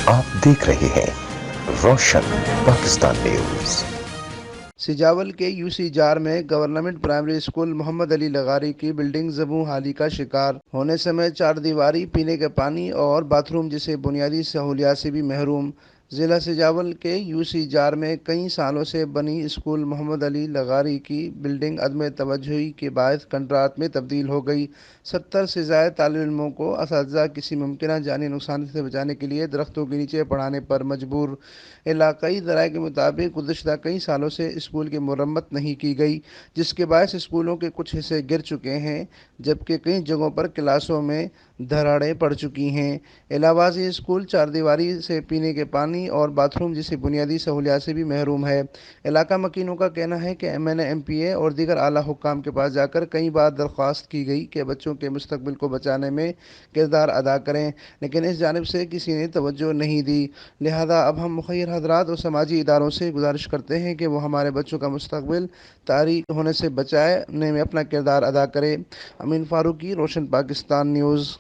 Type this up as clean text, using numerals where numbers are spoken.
आप देख रहे हैं रोशन पाकिस्तान न्यूज। सिजावल के यूसी जार में government primary school Mohammad Ali Lagari की बिल्डिंग ज़बू हाली का शिकार होने समय चार दीवारी, पीने के पानी और बाथरूम जैसे बुनियादी सहूलियात से भी महरूम। ज़िला सिजावल के यूसी जार में कई सालों से बनी स्कूल मोहम्मद अली लगारी की बिल्डिंग अदम तवज्जुही के बायस कंट्राट में तब्दील हो गई। 70 से ज़ायद तालिब इल्मों को असातिज़ा किसी मुमकिन जानी नुकसान से बचाने के लिए दरख्तों के नीचे पढ़ाने पर मजबूर। इलाकाई ज़राए के मुताबिक गुज़श्ता कई सालों से स्कूल की मरम्मत नहीं की गई, जिसके बायस स्कूलों के कुछ हिस्से गिर चुके हैं, जबकि कई जगहों पर क्लासों में दरारें पड़ चुकी हैं। इलाहाबाद ये स्कूल चार दीवारी से पीने के पानी और बाथरूम जैसी बुनियादी सहूलियात से भी महरूम है। इलाका मकीनों का कहना है कि MNA, MPA और दीगर आला हुक्काम के पास जाकर कई बार दरख्वास्त की गई कि बच्चों के मुस्तकबिल को बचाने में किरदार अदा करें, लेकिन इस जानिब से किसी ने तवज्जो नहीं दी। लिहाजा अब हम मुखिर हजरात और समाजी इदारों से गुजारिश करते हैं कि वो हमारे बच्चों का मुस्तकबिल तारीख होने से बचाने में अपना किरदार अदा करें। अमीन फारूकी, रोशन पाकिस्तान न्यूज़।